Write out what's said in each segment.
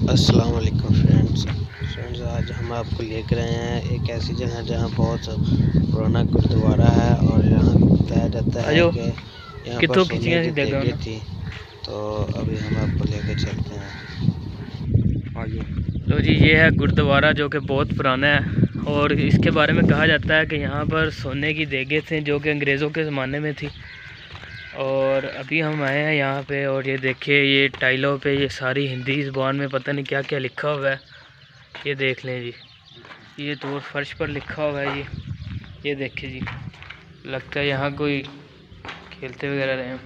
अस्सलाम वालेकुम फ्रेंड्स। आज हम आपको लेकर आए हैं एक ऐसी जगह जहां बहुत पुराना गुरुद्वारा है और यहाँ बताया जाता है कि यहाँ पर सोने की देगे थी। तो अभी हम आपको लेकर चलते हैं। लो जी, ये है गुरुद्वारा जो कि बहुत पुराना है और इसके बारे में कहा जाता है कि यहाँ पर सोने की देगे थे जो कि अंग्रेज़ों के ज़माने में थी। और अभी हम आए हैं यहाँ पे और ये देखिए, ये टाइलों पे ये सारी हिंदी ज़बान में पता नहीं क्या क्या लिखा हुआ है। ये देख लें जी, ये तो फर्श पर लिखा हुआ है। ये देखिए जी, लगता है यहाँ कोई खेलते वगैरह रहे हैं।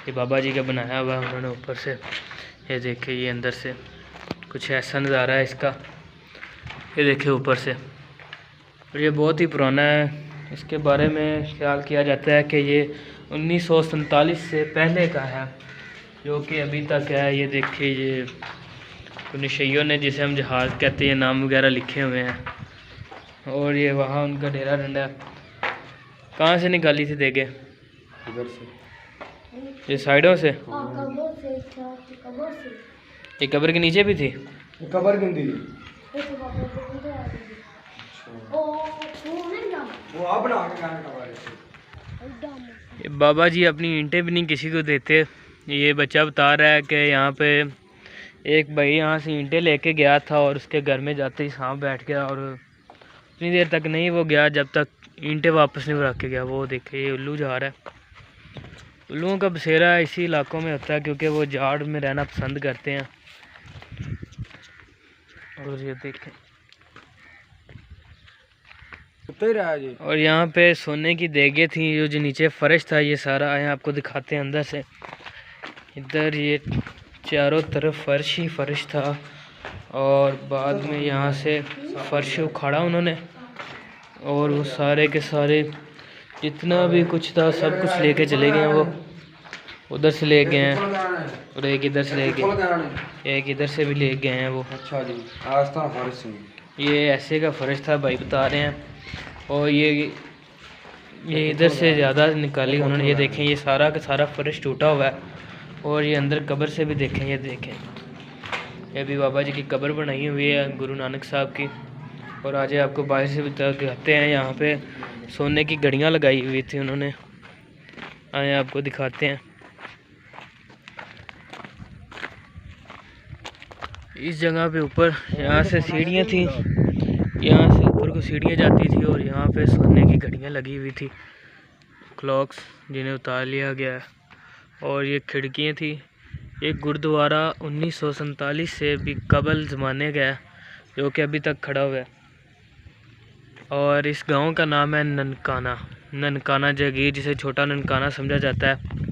ये बाबा जी का बनाया हुआ है उन्होंने ऊपर से। ये देखिए, ये अंदर से कुछ ऐसा नज़ारा है इसका। ये देखिए ऊपर से, और ये बहुत ही पुराना है। इसके बारे में ख्याल किया जाता है कि ये 1947 से पहले का है, जो कि अभी तक है। ये देखिए, ये निशैयों ने, जिसे हम जहाज़ कहते हैं, नाम वगैरह लिखे हुए हैं। और ये वहाँ उनका डेरा डंडा। कहाँ से निकाली थी देगे? इधर से, ये साइडों से। ये कब्र के नीचे भी थी। कब्र के नीचे ये बाबा जी अपनी ईंटें भी नहीं किसी को देते। ये बच्चा बता रहा है कि यहाँ पे एक भाई यहाँ से ईंटें लेके गया था और उसके घर में जाते ही सांप बैठ गया और उतनी देर तक नहीं वो गया जब तक ईंटें वापस नहीं रख के गया। वो देखिए, ये उल्लू जा रहा है। उल्लुओं का बसेरा इसी इलाकों में होता है क्योंकि वो झाड़ में रहना पसंद करते हैं। और ये देखें, और यहाँ पे सोने की देगे थी। जो नीचे फर्श था ये सारा आए आपको दिखाते हैं अंदर से। इधर ये चारों तरफ फर्श ही फर्श था और बाद में यहाँ से फर्श उखाड़ा उन्होंने और वो सारे के सारे जितना भी कुछ था सब कुछ लेके चले गए हैं। वो उधर से ले गए हैं और एक इधर से ले गए, एक इधर से भी ले गए हैं वो। अच्छा जी, आज था फर्श। ये ऐसे का फर्श था भाई बता रहे हैं। और ये इधर से ज़्यादा निकाली उन्होंने। ये देखें, ये सारा का सारा फर्श टूटा हुआ है। और ये अंदर कब्र से भी देखें, ये देखें, ये भी बाबा जी की कब्र बनाई हुई है गुरु नानक साहब की। और आज आपको बाहर से भी दिखाते हैं, यहाँ पे सोने की घड़ियाँ लगाई हुई थी उन्होंने। आए आपको दिखाते हैं। इस जगह पे ऊपर यहाँ से सीढ़ियाँ थी, यहाँ से ऊपर को सीढ़ियाँ जाती थी और यहाँ पे सोने की घड़ियाँ लगी हुई थी, क्लॉक्स, जिन्हें उतार लिया गया है। और ये खिड़कियाँ थी। एक गुरुद्वारा 1947 से भी कबल ज़माने का है जो कि अभी तक खड़ा हुआ है। और इस गांव का नाम है ननकाना। ननकाना जागीर, जिसे छोटा ननकाना समझा जाता है।